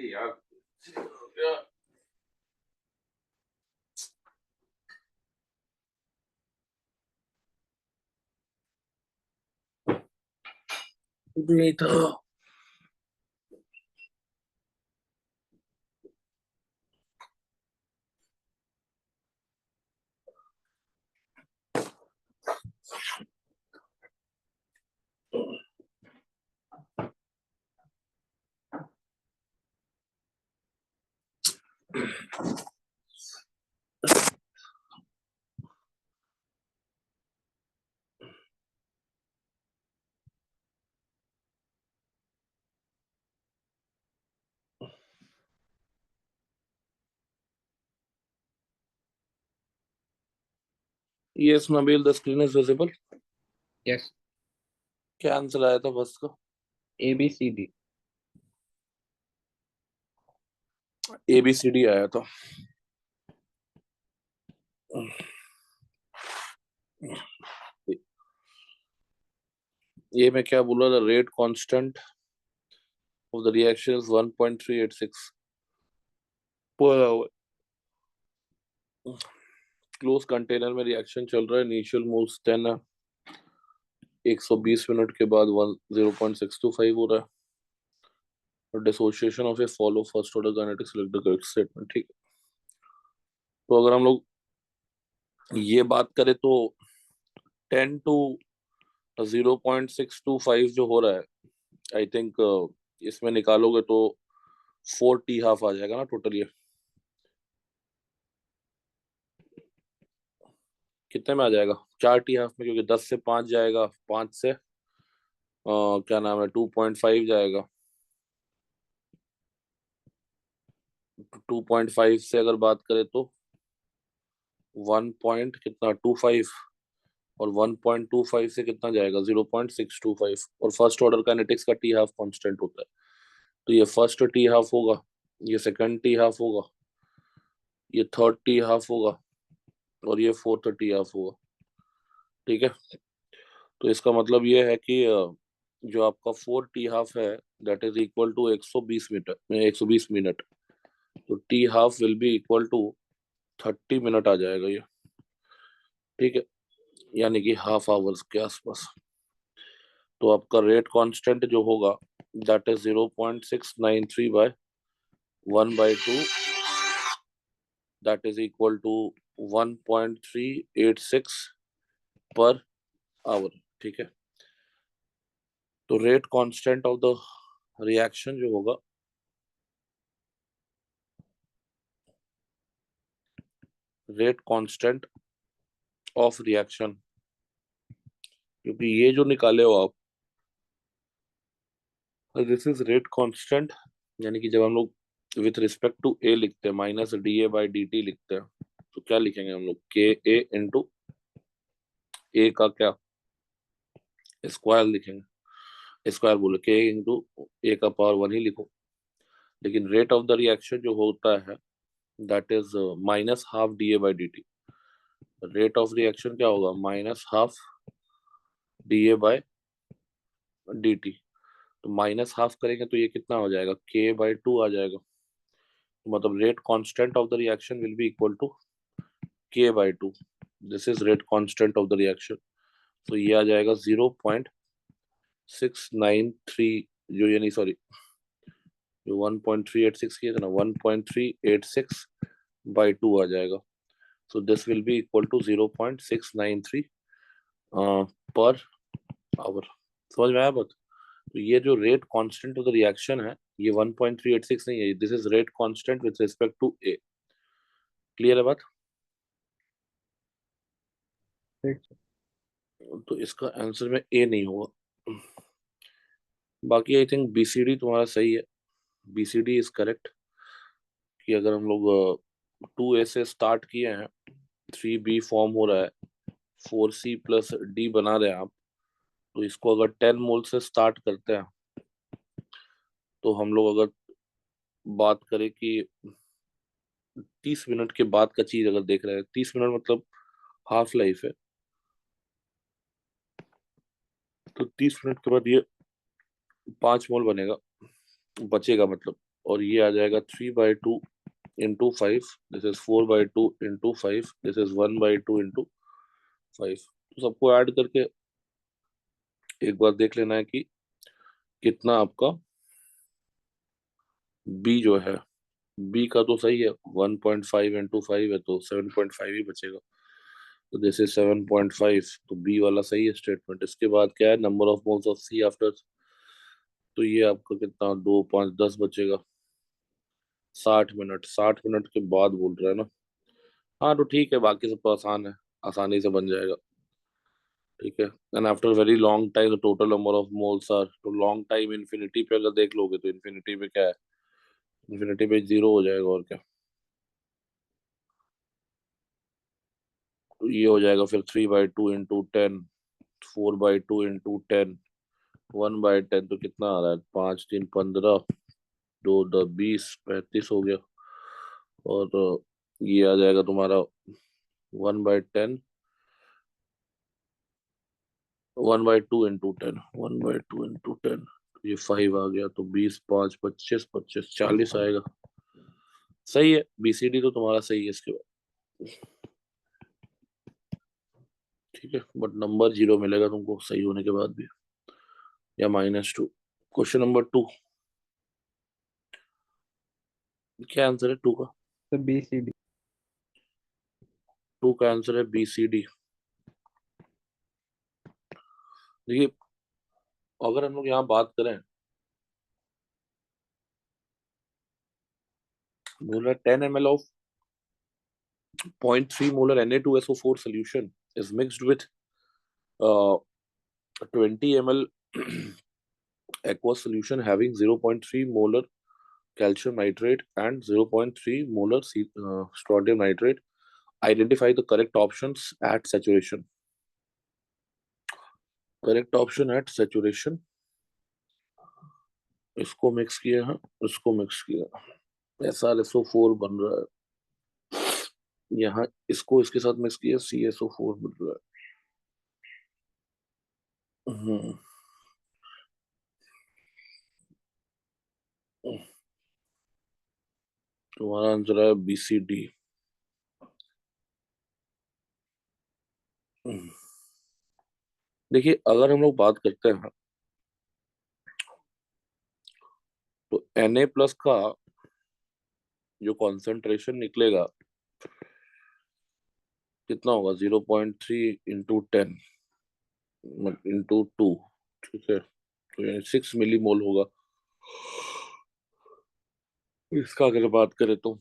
यार नहीं था। Yes, Nabil, the screen is visible. Yes क्या आंसर आया था फर्स्ट का? ABCD। ABCD आया था। ये मैं क्या बोला था? Rate constant of the reaction is 1.386 per our. Close container में रिएक्शन चल रहा है, इनिशियल मोल्स 10 है, 120 मिनट के बाद 0.625 हो रहा है। और dissociation of A follow first order kinetics electrical statement. ठीक है, तो अगर हम लोग ये बात करें तो 10 टू 0.625 जो हो रहा है, आई थिंक इसमें निकालोगे तो 4 T हाफ आ जाएगा ना टोटल। ये कितने में आ जाएगा? 4 T हाफ में, क्योंकि 10 से 5 जाएगा, 5 से क्या नाम है 2.5 जाएगा, 2.5 से अगर बात करें तो 1 पॉइंट कितना 25, और 1.25 से कितना जाएगा 0.625। और फर्स्ट ऑर्डर काइनेटिक्स का टी हाफ कांस्टेंट होता है, तो ये फर्स्ट टी हाफ होगा, ये सेकंड टी हाफ होगा, ये थर्ड टी हाफ होगा, और ये फोर्थ टी हाफ होगा। ठीक है, तो इसका मतलब ये है कि जो आपका 4 T हाफ है that is equal to 120 metre 120 minute, तो T half will be equal to 30 minute आ जाएगा ये। ठीक है, यानी कि हाफ आवर्स के आसपास। तो आपका रेट कांस्टेंट जो होगा that is 0.693/1/2, that is equal to 1.386 per hour. ठीक है, तो rate constant of the reaction जो होगा, रेट कांस्टेंट ऑफ रिएक्शन, क्योंकि ये जो निकाले हो आप, दिस इज रेट कांस्टेंट, यानी कि जब हम लोग विथ रिस्पेक्ट टू ए लिखते हैं -dA/dt लिखते हैं, तो क्या लिखेंगे हम लोग? के ए इंटू ए का क्या स्क्वायर लिखेंगे। स्क्वायर बोले के इंटू ए का पावर 1 ही लिखो। लेकिन रेट ऑफ द रिएक्शन जो होता है that is -12 dA/dt। Rate of reaction क्या होगा? -12 dA/dt। तो माइनस हाफ करेंगे तो ये कितना हो जाएगा? k/2 आ जाएगा। तो मतलब rate constant of the reaction will be equal to k/2। This is rate constant of the reaction. तो ये आ जाएगा 0.693, जो यानी सॉरी जो 1.386 किया था ना, 1.386/2 आ जाएगा। So this will be equal to 0.693 per our. समझ में आया बात? तो ये जो rate constant of the reaction है, ये 1.386 नहीं है, this is rate constant with respect to A. Clear है बात? तो इसका आंसर में ए नहीं होगा। बाकी आई थिंक बीसीडी तुम्हारा सही है, बीसीडी इज करेक्ट। कि अगर हम लोग 2A से स्टार्ट किए हैं, 3B फॉर्म हो रहा है, 4C+D बना रहे हैं आप, तो इसको अगर 10 मोल से स्टार्ट करते हैं, तो हम लोग अगर बात करें कि 30 मिनट के बाद का चीज अगर देख रहे हैं, 30 मिनट मतलब हाफ लाइफ है, तो 30 मिनट के बाद ये 5 मोल बनेगा, बचेगा मतलब। और ये आ जाएगा 3/2 into 5, this is 4/2 into 5, this is 1/2 into 5। तो सबको ऐड करके एक बार देख लेना है कि कितना आपका बी जो है, बी का तो सही है 1.5 इंटू 5 है तो 7.5 ही बचेगा। तो दिस इज 7.5, तो बी वाला सही है स्टेटमेंट। इसके बाद क्या है, number of moles of C after, तो ये आपका कितना 2 5 10 बचेगा। 60 मिनट, 60 मिनट के बाद बोल रहा है ना। हाँ तो ठीक है, बाकी सब तो आसान है, आसानी से बन जाएगा। ठीक है, and after very long time the total number of moles are, तो लॉन्ग टाइम इन्फिनिटी पे अगर देख लोगे तो इन्फिनिटी पे क्या है, इन्फिनिटी पे 0 हो जाएगा और क्या। तो ये हो जाएगा फिर 3/2 इंटू 10, 4/2 इंटू 10, 1/10, तो कितना आ रहा है, 5 3 15, 2 10 20 35 हो गया। और ये आ जाएगा तुम्हारा 1/10, 1/2 इंटू 10, 1/2 इंटू 10, ये 5 आ गया, तो 20 5 25 25 40 आएगा। सही है, बीसीडी तो तुम्हारा सही है इसके बाद। ठीक है, बट नंबर 0 मिलेगा तुमको सही होने के बाद भी, या -2। क्वेश्चन नंबर 2, क्या आंसर है 2 का? तो बी सी डी। 2 का आंसर है BCD। देखिए, अगर हम लोग यहाँ बात करें, बोल रहा है 10 ml of 0.3 molar Na2SO4 solution is mixed with 20 ml aqueous solution having 0.3 molar calcium nitrate and 0.3 molar strontium nitrate. Identify the correct options at saturation. Correct option at saturation, इसको मिक्स किया है, इसको मिक्स किया, SrSO4 बन रहा है। यहाँ इसको इसके साथ मिक्स किया, CSO4 बन रहा है। तुम्हारा आंसर है BCD। देखिए, अगर हम लोग बात करते हैं तो Na+ का जो कॉन्सेंट्रेशन निकलेगा कितना होगा, 0.3 इंटू 10 इंटू 2, ठीक है, तो यानी 6 मिलीमोल होगा। इसका अगर बात करें तो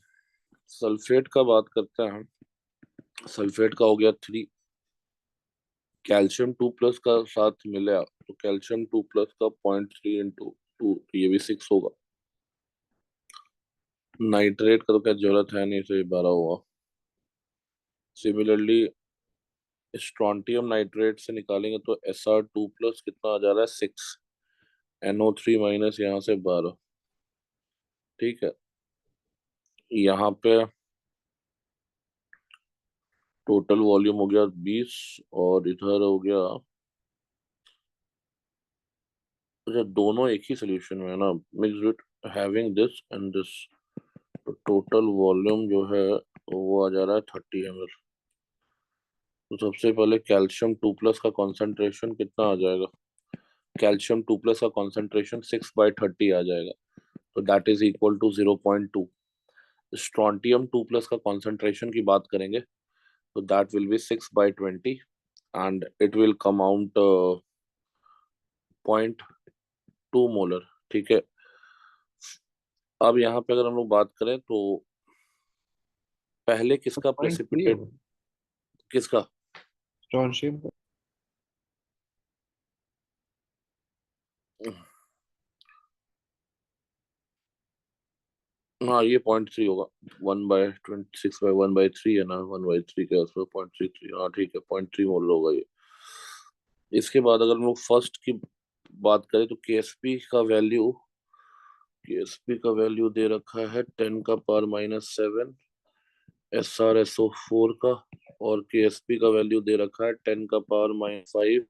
सल्फेट का बात करते हैं, सल्फेट का हो गया 3, कैल्शियम 2+ का साथ मिला तो कैल्शियम 2+ का 0.3 इंटू 2, तो ये भी 6 होगा। नाइट्रेट का तो क्या जरूरत है नहीं, तो ये 12 हुआ। सिमिलरली स्ट्रॉन्टियम नाइट्रेट से निकालेंगे तो Sr2+ कितना आ जा रहा है, 6, NO3- यहाँ से 12। ठीक है, यहाँ पे टोटल वॉल्यूम हो गया 20, और इधर हो गया, अच्छा दोनों एक ही सोल्यूशन में है ना, mix with having this and this, तो टोटल वॉल्यूम जो है वो आ जा रहा है 30 ml। तो सबसे पहले कैल्शियम 2+ का कॉन्सेंट्रेशन कितना आ जाएगा, कैल्शियम 2+ का कॉन्सेंट्रेशन 6/30 आ जाएगा, तो that is equal to 0.2। Strontium 2+ का कॉन्सेंट्रेशन की बात करेंगे तो that will be 6/20 and it will come out 0.2 molar. ठीक है, अब यहाँ पे अगर हम लोग बात करें तो पहले किसका 0.3 प्रेसिपिटेट, होगा किसका, स्टोनशिप। हाँ ये 0.3 होगा, 1/26/1/3 है ना, 1/3 के आसपास 0.33, हाँ ठीक है 0.3 मोलर होगा ये। इसके बाद अगर हम लोग फर्स्ट की बात करें तो केएसपी का वैल्यू दे रखा है 10⁻⁻7 SrSO4 का, और केएसपी का वैल्यू दे रखा है 10⁻⁻5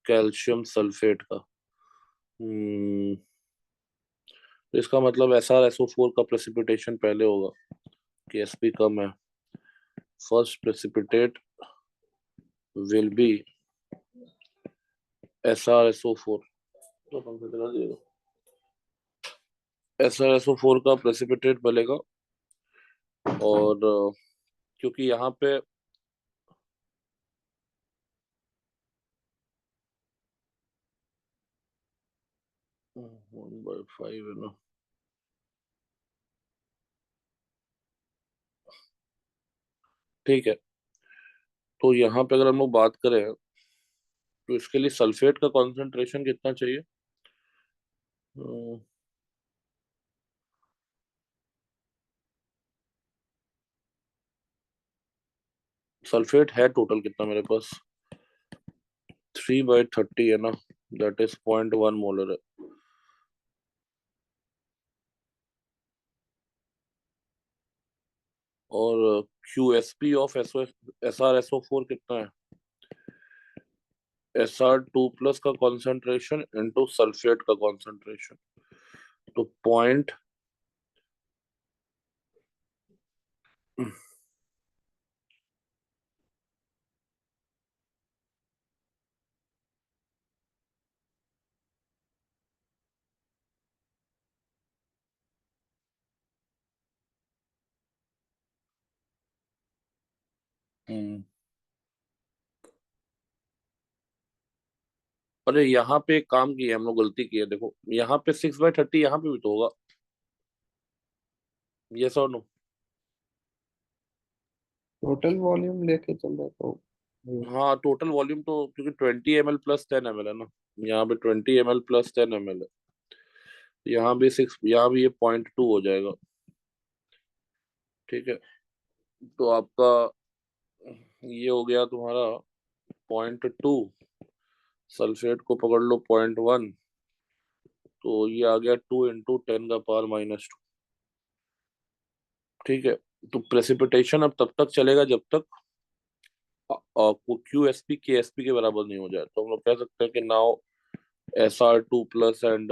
कैल्शियम सल्फेट का। तो इसका मतलब SrSO4 का प्रेसिपिटेशन पहले होगा कि Sp कम है. First precipitate will be SrSO4. तो पंखा चला दिएगा. SrSO4 का प्रेसिपिटेट मिलेगा. और क्योंकि यहाँ पे 1/5 है ना. ठीक है. तो यहाँ पे अगर हम लोग बात करें तो इसके लिए सल्फेट का कॉन्सेंट्रेशन कितना चाहिए? सल्फेट है टोटल कितना मेरे पास? 3/30 है ना. दैट इज 0.1 मोलर है. और QSP ऑफ SrSO4 कितना है? Sr2+ का कॉन्सेंट्रेशन इनटू सल्फेट का कॉन्सेंट्रेशन. तो पॉइंट अरे यहाँ पे एक काम किया हम लोग, गलती की है. देखो यहाँ पे 6/30, यहाँ पे भी तो होगा. यस और नो? टोटल वॉल्यूम लेके चल रहा तो हाँ टोटल वॉल्यूम तो, क्योंकि 20 ml प्लस 10 ml है ना. यहाँ पे 20 ml प्लस 10 ml है. यहाँ भी 6, यहाँ भी ये 0.2 हो जाएगा. ठीक है. तो आपका ये हो गया तुम्हारा 0.2. सल्फेट को पकड़ लो 0.1. तो ये आ गया 2 × 10⁻². ठीक है. तो प्रेसिपिटेशन अब तब तक चलेगा जब तक आपको QSP KSP के बराबर नहीं हो जाए. तो हम लोग कह सकते हैं कि now Sr2+ and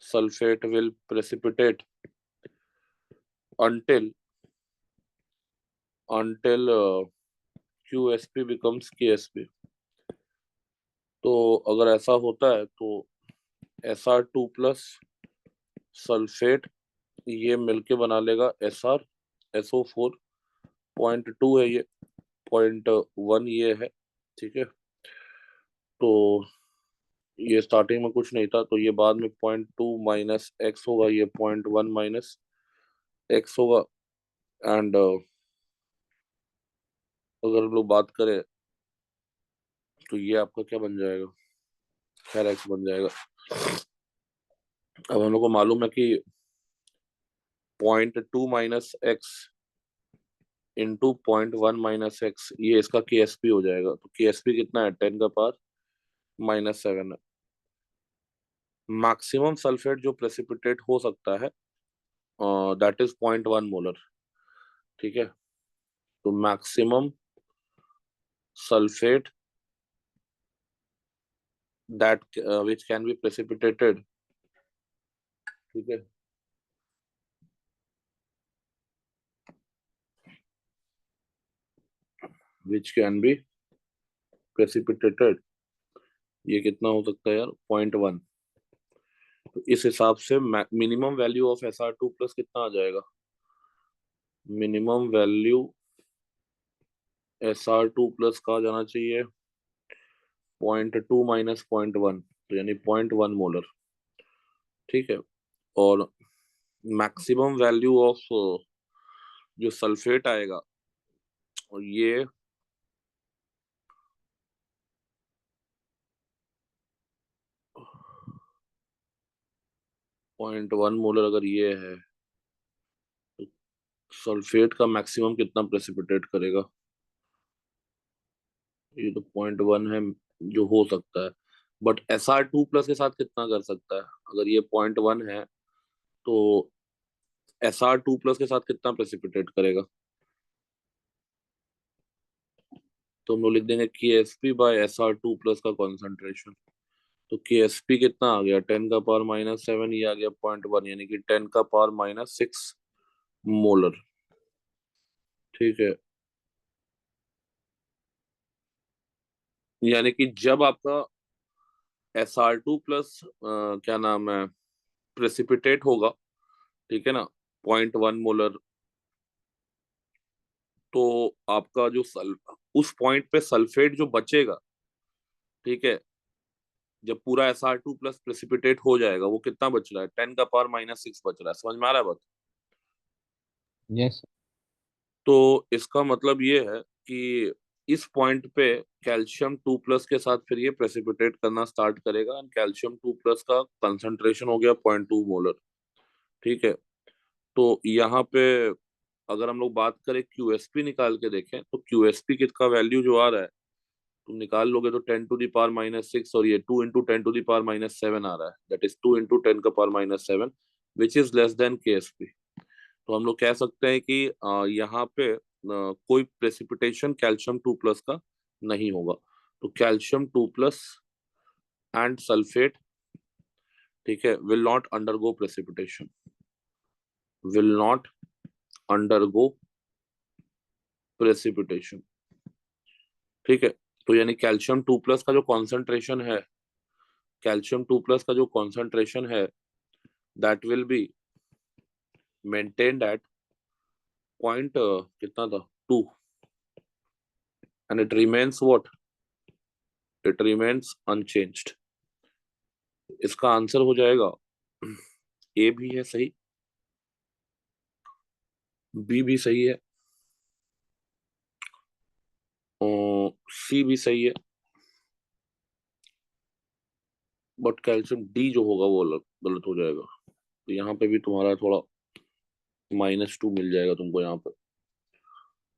sulfate will precipitate until QSP becomes KSP. तो अगर ऐसा होता है तो Sr2+ सल्फेट ये मिलके बना लेगा SrSO4. 0.2 है ये, 0.1 ये है. ठीक है. तो ये स्टार्टिंग में कुछ नहीं था, तो ये बाद में 0.2 माइनस एक्स होगा, ये 0.1 माइनस एक्स होगा. एंड अगर हम लोग बात करें तो ये आपका क्या बन जाएगा? खैर एक्स बन जाएगा. अब हम लोग को मालूम है कि 0.2 minus x into 0.1 minus x, ये इसका KSP हो जाएगा. तो KSP कितना है? 10⁻⁻7 है. मैक्सिमम सल्फेट जो प्रेसिपिटेट हो सकता है दैट इज 0.1 मोलर. ठीक है. तो maximum sulphate that which can be precipitated. ठीक है. which can be precipitated, ये कितना हो सकता है यार? 0.1. तो इस हिसाब से मिनिमम वैल्यू ऑफ Sr2+ कितना आ जाएगा? मिनिमम वैल्यू Sr2+ का जाना चाहिए 0.2 माइनस 0.1, तो यानी 0.1 मोलर. ठीक है. और मैक्सिमम वैल्यू ऑफ जो सल्फेट आएगा, और ये 0.1 मोलर अगर ये है, तो सल्फेट का मैक्सिमम कितना प्रेसिपिटेट करेगा? ये तो 0.1 है जो हो सकता है. बट Sr2+ के साथ कितना कर सकता है? अगर ये 0.1 है तो Sr2+ के साथ कितना प्रेसिपिटेट करेगा? तो हम लोग लिख देंगे KSP बाय Sr2+ का कॉन्सेंट्रेशन. तो KSP कितना आ गया, 10⁻⁻7, ये आ गया 0.1, यानी कि 10⁻⁻6 मोलर। ठीक है, यानी कि जब आपका SR2 प्लस क्या नाम है प्रेसिपिटेट होगा, ठीक है ना, 0.1 मोलर, तो आपका जो उस पॉइंट पे सल्फेट जो बचेगा, ठीक है, जब पूरा SR2 प्लस प्रेसिपिटेट हो जाएगा, वो कितना बच रहा है, 10⁻⁻6 बच रहा है। समझ में आ रहा है बात? यस। तो इसका मतलब ये है कि इस पॉइंट पे कैल्शियम 2 प्लस के साथ फिर ये प्रेसिपिटेट करना स्टार्ट करेगा, एंड कैल्शियम 2 प्लस का कंसंट्रेशन हो गया 0.2 मोलर। ठीक है, तो यहाँ पे अगर हम लोग बात करें QSP निकाल के देखें, तो QSP किसका वैल्यू जो आ रहा है, तुम निकाल लोगे तो 10⁻⁻6, और ये 2 × 10⁻⁻7 आ रहा है, that is 2 × 10⁻�7, which is less than KSP। तो हम लोग कह सकते हैं कि यहाँ पे कोई प्रेसिपिटेशन कैल्शियम 2 प्लस का नहीं होगा। तो कैल्शियम 2 प्लस एंड सल्फेट, ठीक है, will not undergo precipitation, will not undergo precipitation. ठीक है, तो यानी कैल्शियम 2 प्लस का जो कॉन्सेंट्रेशन है, कैल्शियम 2 प्लस का जो कॉन्सेंट्रेशन है, that will be maintained eight point कितना था, 2, and it remains what, it remains unchanged. इसका आंसर हो जाएगा ए भी है सही, बी भी सही है, और सी भी सही है, बट कैल्शियम डी जो होगा वो गलत हो जाएगा। तो यहाँ पे भी तुम्हारा थोड़ा -2 मिल जाएगा तुमको यहाँ पे।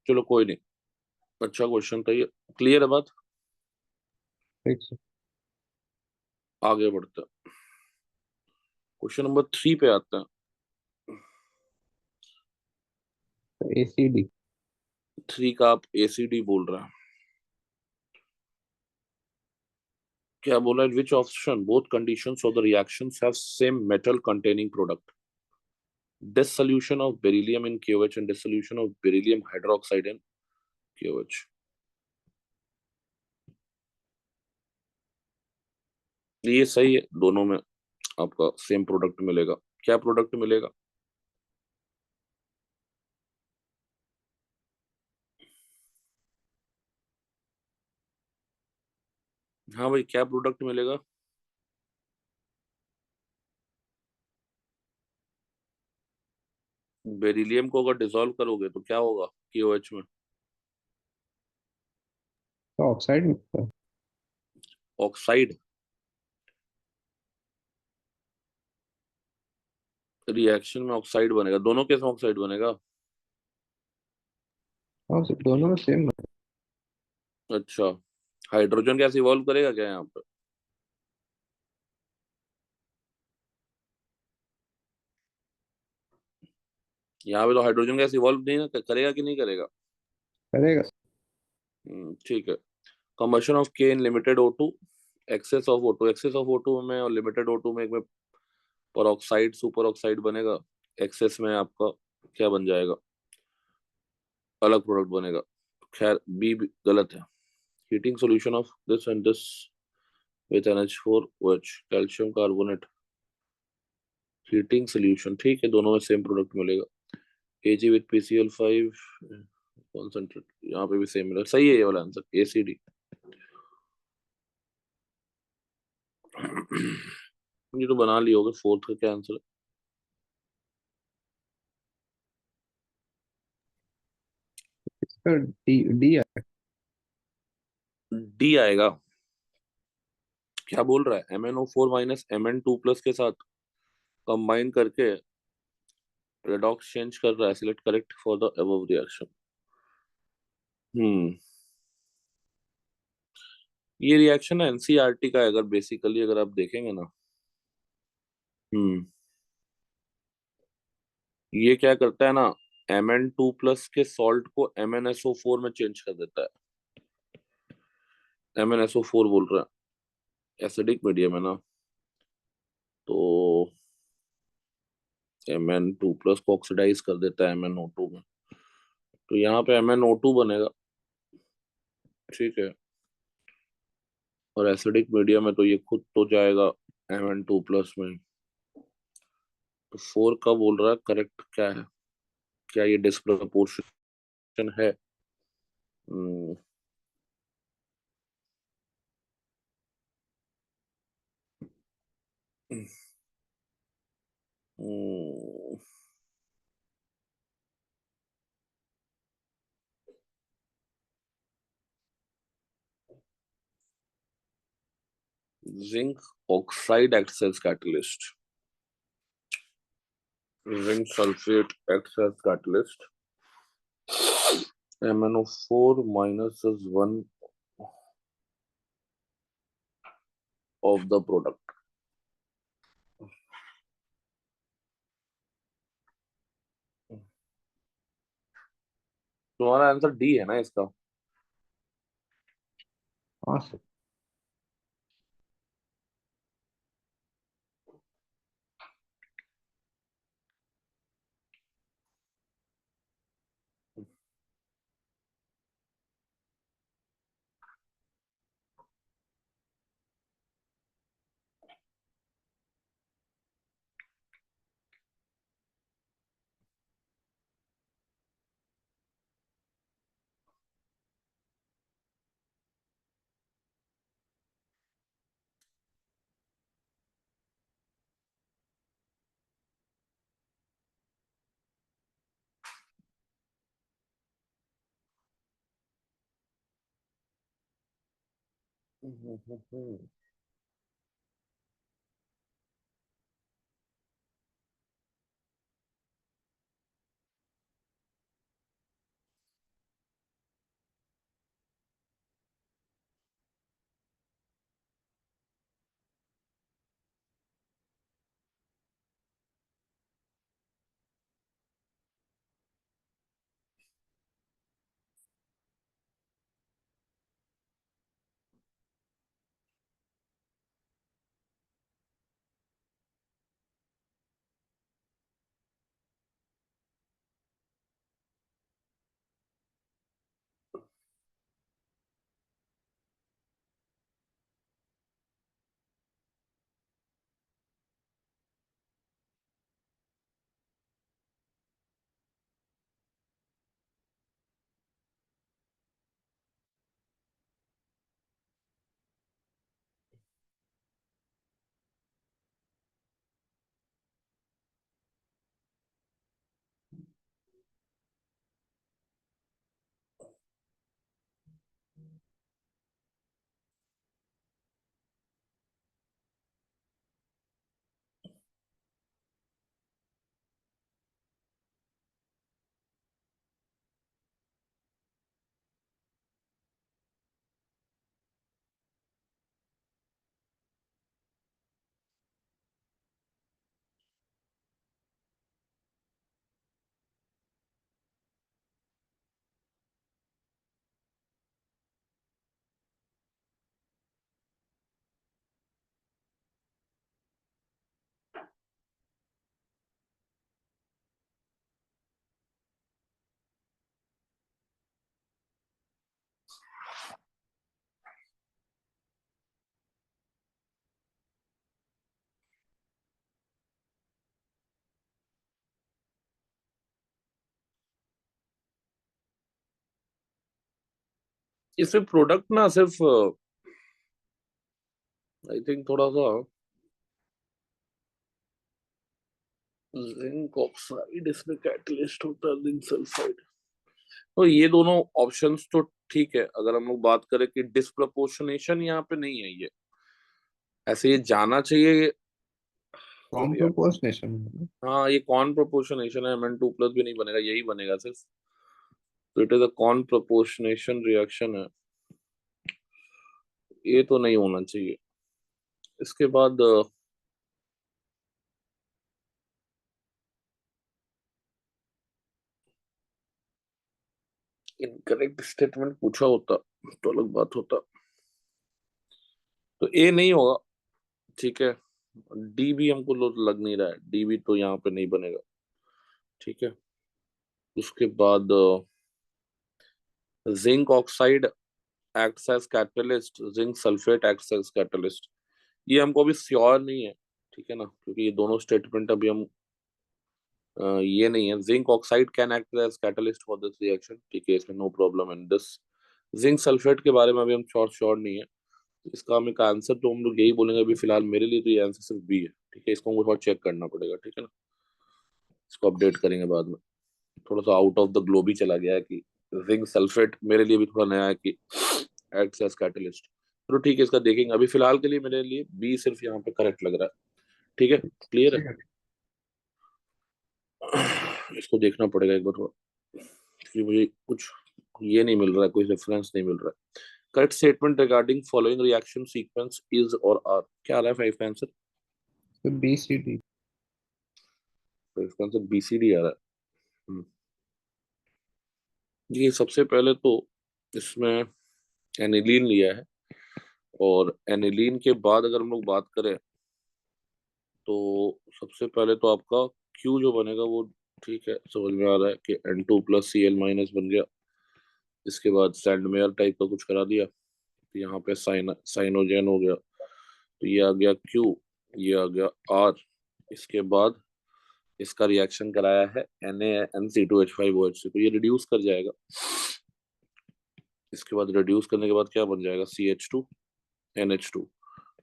चलो कोई नहीं, अच्छा क्वेश्चन था ये। क्लियर है बात? ठीक सर। आगे बढ़ते हैं, क्वेश्चन नंबर 3 पे आते हैं। ACD। 3 का आप ACD बोल रहे हैं, क्या बोला है, which option both conditions of the reactions have same metal containing product, dissolution of beryllium in KOH and dissolution of beryllium hydroxide in KOH। ये सही है, दोनों में आपका सेम प्रोडक्ट मिलेगा। क्या प्रोडक्ट मिलेगा? हाँ भाई, क्या प्रोडक्ट मिलेगा? बेरिलियम को अगर डिसॉल्व करोगे तो क्या होगा KOH में? तो ऑक्साइड मिलता है। ऑक्साइड। रिएक्शन में ऑक्साइड बनेगा, दोनों केस में ऑक्साइड बनेगा। हाँ सर, दोनों में सेम। अच्छा, हाइड्रोजन गैस इवॉल्व करेगा क्या यहाँ पे? यहाँ पे तो हाइड्रोजन गैस इवॉल्व नहीं ना करेगा, कि नहीं करेगा? करेगा। ठीक है। कंबशन ऑफ के in limited O2, excess of O2, excess of O2 में और लिमिटेड O2 में, एक में पर ऑक्साइड सुपर ऑक्साइड बनेगा, एक्सेस में आपका क्या बन जाएगा, अलग प्रोडक्ट बनेगा। खैर बी गलत है। Heating solution of this and this with NH4OH, calcium carbonate, heating solution, ठीक है, दोनों में सेम प्रोडक्ट मिलेगा। Ag विद PCl5 कॉन्सेंट्रेट, यहाँ पे भी सेम मिलेगा। सही है ये वाला आंसर, ACD। ये तो बना लिए होगे, फोर्थ का क्या आंसर इसका डी डी है। है? डी आएगा। क्या बोल रहा है, MnO4 माइनस Mn2 प्लस के साथ कंबाइन करके रेडॉक्स चेंज कर रहा है, select correct for the above reaction. Hmm, ये रिएक्शन NCERT का है, अगर बेसिकली अगर आप देखेंगे ना। हम्म, ये क्या करता है ना, Mn2 प्लस के सॉल्ट को MnSO4 में चेंज कर देता है। MnSO4 बोल रहा है, एसिडिक मीडियम है ना, तो Mn2+ को ऑक्सीडाइज कर देता है MnO2 में, तो यहाँ पे MnO2 बनेगा। ठीक है, और एसिडिक मीडियम है तो ये खुद तो जाएगा Mn2+ में। तो 4 का बोल रहा है करेक्ट क्या है, क्या ये डिस्प्रपोर्शन है? Hmm, hmm, zinc oxide acts as catalyst, zinc sulphate acts as catalyst, MnO4 minus is one of the product। तुम्हारा आंसर डी है ना इसका? हाँ सर। इसमें प्रोडक्ट ना सिर्फ आई थिंक थोड़ा सा जिंक ऑक्साइड इसमें कैटलिस्ट होता है, जिंक सल्फाइड। तो ये दोनों ऑप्शंस तो ठीक है, अगर हम लोग बात करें कि डिस्प्रपोर्शनेशन यहाँ पे नहीं है, ये ऐसे ये जाना चाहिए जो कौन भी है। प्रोपोर्शनेशन? हाँ, ये कौन प्रोपोर्शनेशन है, Mn2+ भी नहीं बनेगा, यही बनेगा सिर्फ। तो इट इज अ कौन प्रोपोर्शनेशन रिएक्शन है, ये तो नहीं होना चाहिए। इसके बाद इनकरेक्ट स्टेटमेंट पूछा होता तो अलग बात होता। तो ए नहीं होगा, ठीक है। डी भी हमको लग नहीं रहा है, डी भी तो यहाँ पे नहीं बनेगा, ठीक है। उसके बाद zinc oxide acts as catalyst, zinc sulphate acts as catalyst, ये हमको अभी श्योर नहीं है, ठीक है ना, क्योंकि ये दोनों स्टेटमेंट अभी हम ये नहीं है। Zinc oxide can act as catalyst for this reaction, ठीक है, इसमें no problem in this. Zinc sulphate के बारे में अभी हम श्योर नहीं है, इसका हम एक आंसर तो हम लोग यही बोलेंगे अभी फिलहाल मेरे लिए, तो ये आंसर सिर्फ बी है, ठीक है। इसको हमको थोड़ा चेक करना पड़ेगा, ठीक है ना, इसको अपडेट करेंगे बाद में। थोड़ा सा आउट ऑफ द ग्लोब ही चला गया है कि जिंक सल्फेट मेरे लिए भी थोड़ा नया है कि एक्ट्स एज कैटलिस्ट। तो ठीक है, इसका देखेंगे, अभी फिलहाल के लिए मेरे लिए बी सिर्फ यहाँ पे करेक्ट लग रहा है, ठीक है, क्लियर है। ठीक है। इसको देखना पड़ेगा एक बार थोड़ा, क्योंकि मुझे कुछ ये नहीं मिल रहा है, कोई रेफरेंस नहीं मिल रहा है। Correct statement regarding following reaction sequence is और आर, क्या आ रहा है फाइव का आंसर? तो बी सी डी। तो इसका आंसर बीसीडी आ रहा है। ये सबसे पहले तो इसमें एनिलीन लिया है, और एनिलीन के बाद अगर हम लोग बात करें तो सबसे पहले तो आपका क्यू जो बनेगा वो, ठीक है, समझ में आ रहा है कि N2+Cl- बन गया। इसके बाद सैंडमेयर टाइप का कुछ करा दिया, तो यहाँ पे साइनोजेन हो गया, तो ये आ गया क्यू, ये आ गया आर। इसके बाद इसका रिएक्शन कराया है NaNC2H5OH से, तो ये रिड्यूस कर जाएगा। इसके बाद रिड्यूस करने के बाद क्या बन जाएगा, CH2NH2,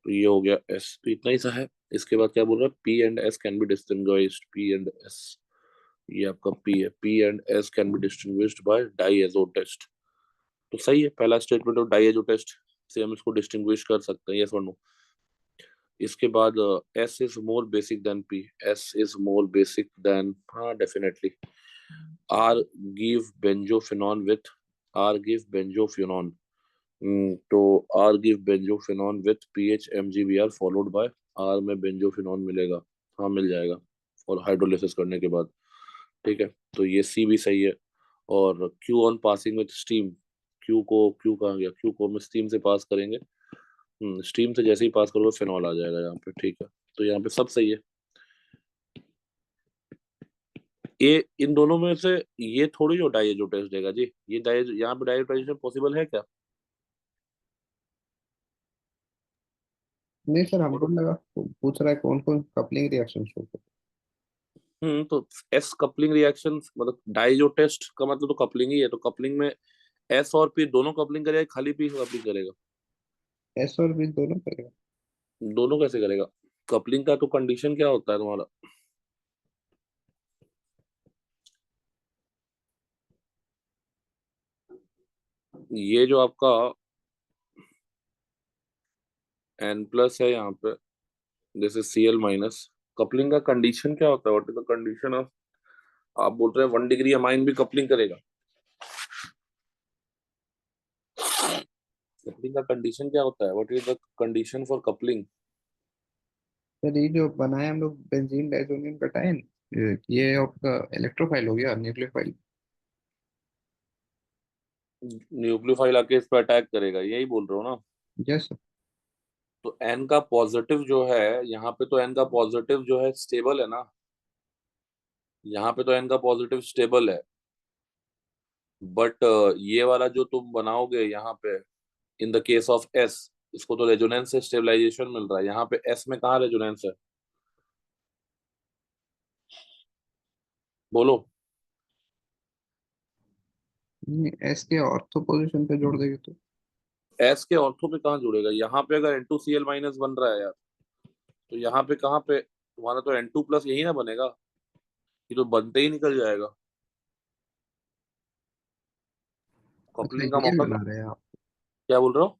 तो ये हो गया S, तो इतना ही सा है। इसके बाद क्या बोल रहा है, P and S can be distinguished, P and S, ये आपका P है, P and S can be distinguished by diazo test. तो सही है, पहला स्टेटमेंट ऑफ डाइएजो टेस्ट से हम इसको डिस्टिंग्विश कर सकते हैं, यस और नो। इसके बाद S is more basic than P, S is more basic than, हाँ definitely. R give benzophenone with, R give benzophenone, तो R give benzophenone with PHMgBr followed by R में बेंजोफिनॉन मिलेगा, हाँ मिल जाएगा, और हाइड्रोलिसिस करने के बाद, ठीक है। तो ये सी भी सही है। और Q on passing with steam, Q कहाँ गया, Q को हम स्टीम से पास करेंगे, स्टीम से जैसे ही पास करोगे फिनॉल आ जाएगा यहाँ पे, ठीक है। तो यहाँ पे सब सही है। ये इन दोनों में से ये थोड़ी जो डाइएजो टेस्ट देगा जी, ये डाइएजो, यहाँ पे डाइएजोटाइजेशन पॉसिबल है क्या? नहीं सर, हमको बोलो। लगा वो पूछ रहा है कौन कौन कपलिंग रिएक्शन शो करते तो एस कपलिंग रिएक्शन, मतलब डाइजो टेस्ट का मतलब तो कपलिंग ही है, तो कपलिंग में एस और पी दोनों कपलिंग करेगा, खाली पी कपलिंग करेगा? हैं। एस और बी दोनों करेगा। दोनों कैसे करेगा? कपलिंग का तो कंडीशन क्या होता है तुम्हारा, ये जो आपका N+ है यहाँ पे, जैसे Cl-, कपलिंग का कंडीशन क्या होता है, what is the condition of, आप बोल रहे हैं 1 डिग्री अमाइन भी कपलिंग करेगा? कपलिंग का कंडीशन क्या होता है, what is the condition for coupling? Sir ये जो बनाया हम लोग बेंजीन डाइजोनियम कटायन, ये आपका इलेक्ट्रोफाइल हो गया, न्यूक्लियोफाइल। न्यूक्लियोफाइल आके इस पर अटैक करेगा, यही बोल रहे हो ना? यस। तो एन का पॉजिटिव जो है यहाँ पे, तो एन का पॉजिटिव जो है स्टेबल है ना, यहाँ पे तो एन का पॉजिटिव स्टेबल है, बट ये वाला जो तुम बनाओगे यहाँ पे, in the case of S, इसको तो रेजोनेंस से स्टेबलाइजेशन मिल रहा है, यहाँ पे एस में कहाँ रेजोनेंस है, बोलो। एस के ऑर्थो पोजीशन पे जोड़ देंगे तो। एस के ऑर्थो पे कहाँ जुड़ेगा, यहाँ पे अगर N2Cl- बन रहा है यार, तो यहाँ पे कहाँ पे तुम्हारा तो N2+ यही ना बनेगा, ये तो बनते ही निकल जाएगा, अच्छा कपलिंग का ये मौका लगा कहाँ? रहे हैं आप। क्या बोल रहे हो?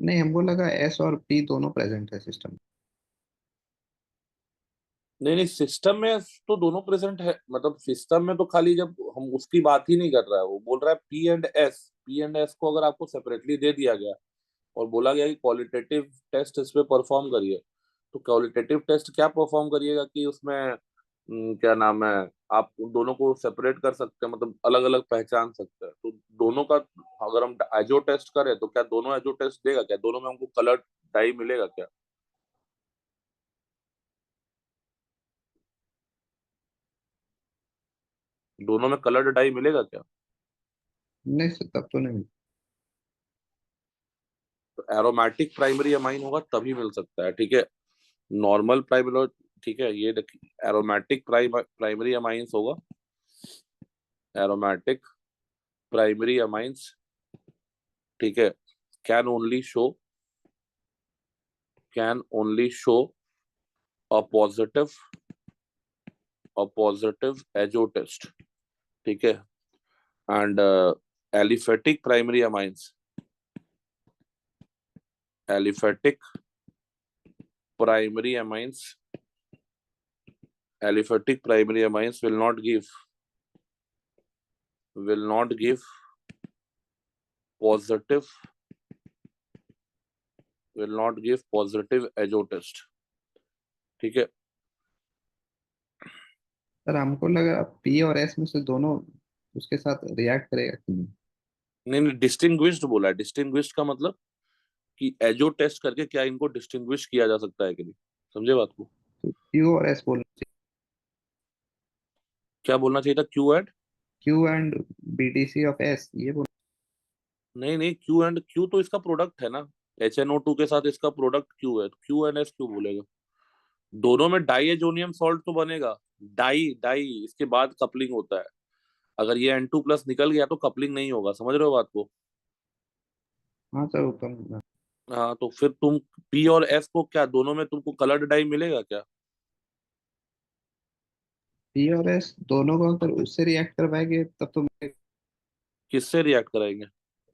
नहीं, हमको लगा एस और पी दोनों प्रेजेंट है सिस्टम। नहीं नहीं, सिस्टम में तो दोनों प्रेजेंट है, मतलब सिस्टम में तो खाली जब हम उसकी बात ही नहीं कर रहा है, वो बोल रहा है P एंड S को अगर आपको सेपरेटली दे दिया गया और बोला गया कि क्वालिटेटिव टेस्ट इस पे परफॉर्म करिए, तो क्वालिटेटिव टेस्ट क्या परफॉर्म करिएगा कि उसमें क्या नाम है, आप उन दोनों को सेपरेट कर सकते हैं, मतलब अलग अलग पहचान सकते हैं। तो दोनों का अगर हम एजो टेस्ट करें तो क्या दोनों एजो टेस्ट देगा, क्या दोनों में हमको कलर डाई मिलेगा क्या? दोनों में कलर्ड डाई मिलेगा क्या? नहीं सर, तब तो नहीं। तो एरोमेटिक प्राइमरी अमाइन होगा तभी मिल सकता है, ठीक है। नॉर्मल प्राइमरी, ठीक है, ये देखिए एरोमेटिक प्राइमरी अमाइंस होगा, एरोमेटिक प्राइमरी अमाइंस, ठीक है, can only show, can only show a positive azo test, ठीक है। And aliphatic primary amines, aliphatic primary amines, aliphatic primary amines will not give positive will not give positive azo test, ठीक है। Sir हमको लगा P और S में से दोनों उसके साथ रिएक्ट करेगा कि नहीं। नहीं नहीं, डिस्टिंग्विश्ड बोला है। डिस्टिंग्विश्ड का मतलब कि एजो टेस्ट करके क्या इनको डिस्टिंग्विश किया जा सकता है कि नहीं, समझे बात को? तो क्यू और एस बोलना चाहिए। क्या बोलना चाहिए था, Q and? Q and BDC of S ये बोल। नहीं नहीं, क्यू एंड क्यू तो इसका प्रोडक्ट है ना, HNO2 के साथ इसका प्रोडक्ट क्यू है, क्यू एन एस क्यू बोलेगा। दोनों में डाइएजोनियम सॉल्ट तो बनेगा, डाई डाई इसके बाद कपलिंग होता है। अगर ये N2+ निकल गया तो कपलिंग नहीं होगा, समझ रहे हो बात को? हाँ सर, उत्तम। हाँ, तो फिर तुम पी और एफ को क्या दोनों में तुमको कलर्ड डाई मिलेगा क्या? पी और एस दोनों को अगर उससे रिएक्ट करवाएंगे तब तो किससे रिएक्ट कराएंगे?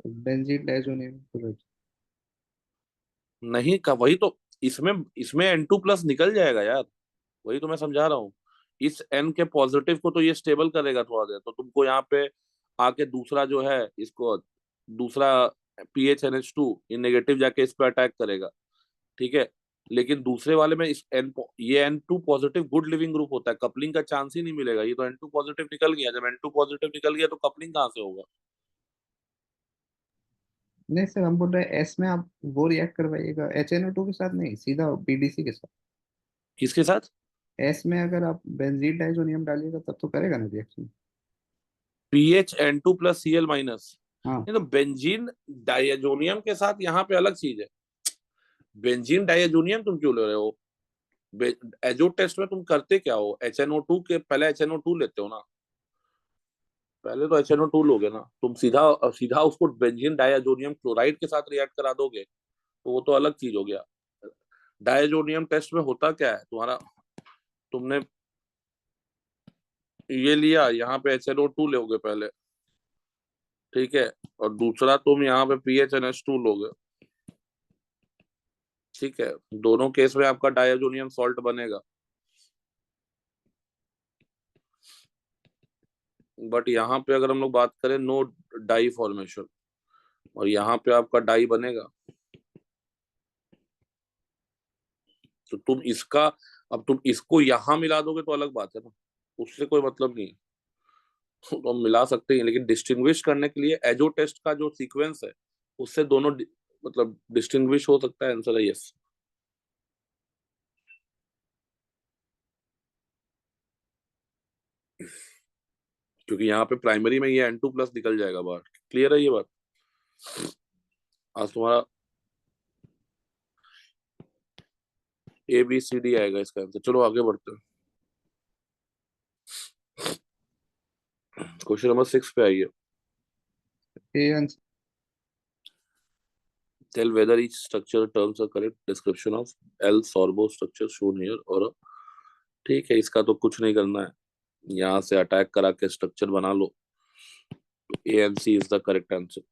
Benzene diazonium chloride. नहीं का वही तो, इसमें इसमें N2+ निकल जाएगा यार, वही तो मैं समझा रहा हूँ। इस N के पॉजिटिव को तो ये स्टेबल करेगा थोड़ा देर, तो तुमको यहाँ पे आके दूसरा जो है इसको, दूसरा PHNH2 ये नेगेटिव जाके इस पे अटैक करेगा, ठीक है। लेकिन दूसरे वाले में इस ये N2 positive good leaving group होता है, कपलिंग का चांस ही नहीं मिलेगा। ये तो N2 पॉजिटिव निकल गया, जब N2 पॉजिटिव निकल गया तो कपलिंग कहाँ से होगा? नहीं सर, हम बोल रहे हैं एस में आप वो रिएक्ट करवाइएगा HNO2 के साथ, नहीं सीधा बीडीसी के साथ। किसके साथ? एस में अगर आप बेंजीन डाइजोनियम डालिएगा तब तो करेगा ना रिएक्शन। PH N2+Cl-। हाँ। नहीं तो बेंजीन डाइएजोनियम के साथ यहाँ पे अलग चीज है। बेंजीन डाइएजोनियम तुम क्यों ले रहे हो? एजो टेस्ट में तुम करते क्या हो, HNO2 के पहले HNO2 लेते हो ना, पहले तो HNO2 लोगे ना, तुम सीधा सीधा उसको बेंजीन डाइएजोनियम क्लोराइड के साथ रिएक्ट करा दोगे तो वो तो अलग चीज हो गया। डाइएजोनियम टेस्ट में होता क्या है तुम्हारा, तुमने ये लिया, यहाँ पे HNO2 लोगे पहले, ठीक है, और दूसरा तुम यहाँ पे PHNH2 लोगे, ठीक है। दोनों केस में आपका डाइएजोनियम सॉल्ट बनेगा, बट यहाँ पे अगर हम लोग बात करें नो डाई फॉर्मेशन, और यहाँ पे आपका डाई बनेगा, तो तुम इसका, अब तुम इसको यहाँ मिला दोगे तो अलग बात है ना, उससे कोई मतलब नहीं है। तो हम मिला सकते हैं, लेकिन डिस्टिंग्विश करने के लिए एजो टेस्ट का जो सीक्वेंस है उससे दोनों मतलब डिस्टिंग्विश हो सकता है, आंसर है यस। क्योंकि यहाँ पे प्राइमरी में ये N2+ निकल जाएगा बाहर, क्लियर है ये बात? आज तुम्हारा ABCD आएगा इसका आंसर। चलो आगे बढ़ते हैं, क्वेश्चन नंबर 6 पे आइए। A answer. Tell whether each structure terms a correct description of L-sorbo structure shown here और, ठीक है, इसका तो कुछ नहीं करना है, यहाँ से अटैक करा के स्ट्रक्चर बना लो, तो ANC is the correct answer.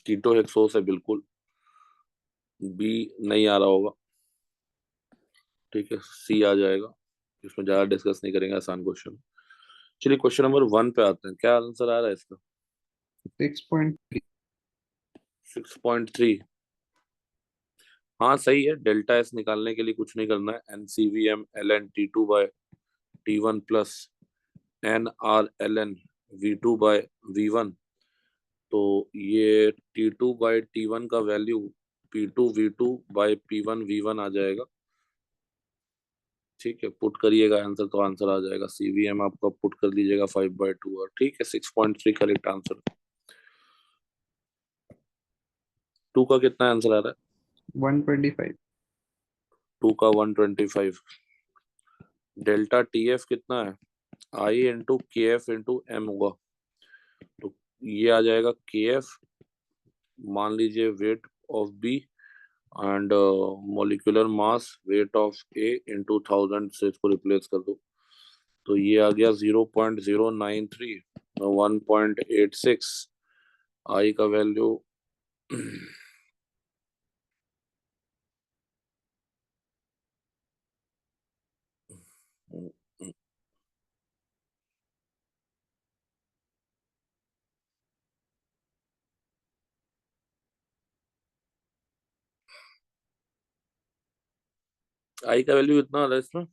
Keto hexose है बिल्कुल, बी नहीं आ रहा होगा, ठीक है, सी आ जाएगा। इसमें ज्यादा डिस्कस नहीं करेंगे, आसान क्वेश्चन। चलिए क्वेश्चन नंबर 1 पे आते हैं, क्या आंसर आ रहा है इसका? 6.3। 6.3। हाँ सही है, डेल्टा एस निकालने के लिए कुछ नहीं करना है, NCVM L N T two by T one plus N R L N V two by V one. तो ये T two by T one का value P two V two by P one V one आ जाएगा। ठीक है, put करिएगा answer तो answer आ जाएगा, सीवीएम आपका पुट कर लीजिएगा 5/2 और ठीक है 6.3 करेक्ट आंसर। टू का कितना आंसर आ रहा है? 125। टू का 125। डेल्टा टी एफ कितना है? I into K F into M होगा। तो ये आ जाएगा के एफ, मान लीजिए weight of B and molecular mass weight of A into 1000 से इसको रिप्लेस कर दो। तो ये आ गया 0.093, 1.86। आई का वैल्यू आई का वैल्यू कितना आ रहा है इसमें?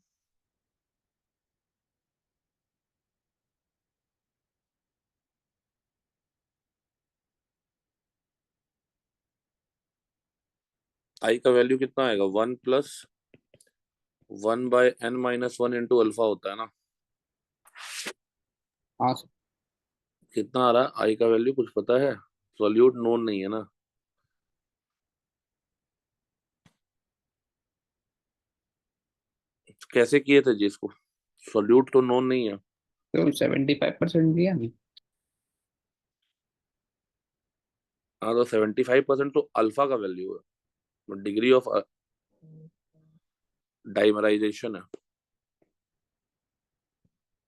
आई का वैल्यू कितना आएगा? 1+1/n-1 इंटू अल्फा होता है ना। हाँ सर। कितना आ रहा है आई का वैल्यू, कुछ पता है? सॉल्यूट नोन नहीं है ना। कैसे किए थे जी इसको? सॉल्यूट तो नोन नहीं है। तो 75% दिया नहीं। हाँ तो 75% तो अल्फा का वैल्यू है, डिग्री ऑफ डाइमराइजेशन है,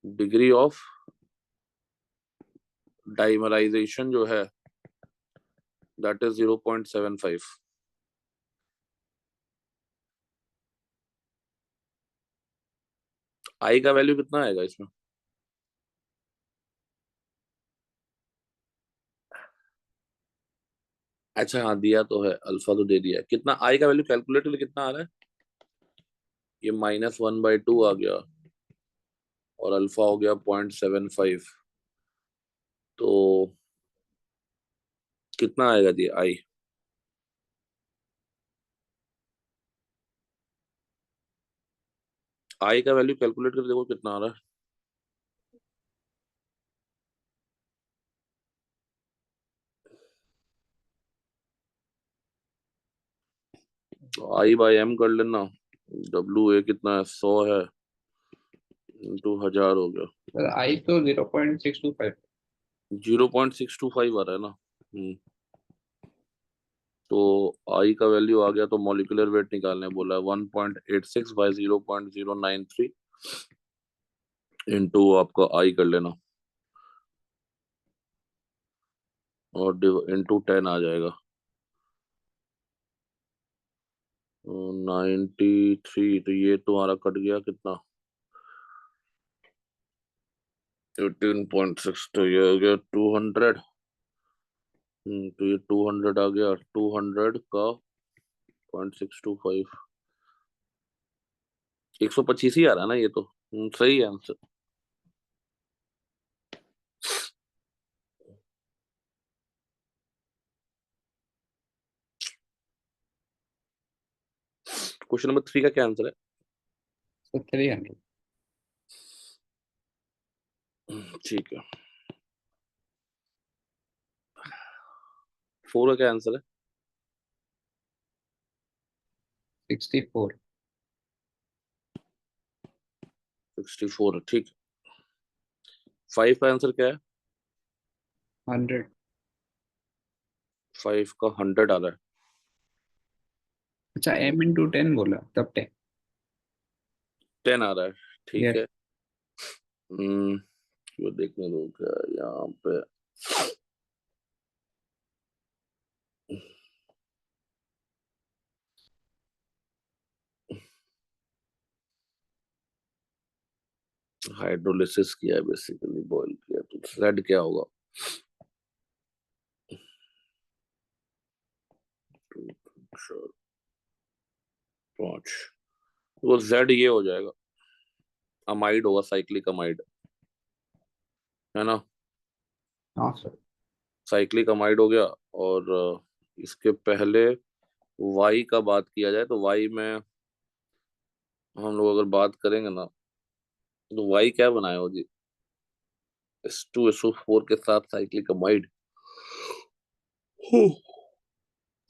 डिग्री ऑफ डाइमराइजेशन जो है दैट इज 0.75। आई का वैल्यू कितना आएगा इसमें? अच्छा हाँ दिया तो है, अल्फा तो दे दिया है। कितना आई का वैल्यू कैलकुलेटर में कितना आ रहा है? ये -1/2 आ गया और अल्फा हो गया 0.75। तो कितना आएगा जी आई? आई का वैल्यू कैलकुलेट कर देखो कितना आ रहा है। तो आई बाय एम कर लेना। डब्ल्यू ए कितना है? 100 है, इंटू 1000 हो गया। सर आई तो 0.625। 0.625 आ रहा है ना। तो आई का वैल्यू आ गया, तो मॉलिक्यूलर वेट निकालने बोला है 1.86/0.093 इंटू आपका आई कर लेना और इंटू 10 आ जाएगा। 93। तो ये तुम्हारा कट गया कितना? 18.6। तो ये हो गया 200। तो ये 200 आ गया, 200 का 0.625, 125 ही आ रहा है ना ये तो। सही है आंसर। क्वेश्चन नंबर 3 का क्या आंसर है? तो 300। ठीक है। 4 का क्या आंसर है? 64। 64 है, ठीक है। 5 का आंसर क्या है? 100। 5 का 100 आ रहा है। अच्छा m×10 बोला तब 10। 10 आ रहा है, ठीक यस। है। हम्म वो देखने दो क्या यहाँ पे। हाइड्रोलिसिस किया है बेसिकली, बॉईल किया, तो Z क्या होगा? Sure. 5, वो Z ये हो जाएगा, अमाइड होगा, साइक्लिक अमाइड, है ना। हाँ सर। साइक्लिक अमाइड हो गया। और इसके पहले वाई का बात किया जाए तो वाई में हम लोग अगर बात करेंगे ना, तो वाई क्या बनाया हो जी, H2SO4 के साथ cyclic amide.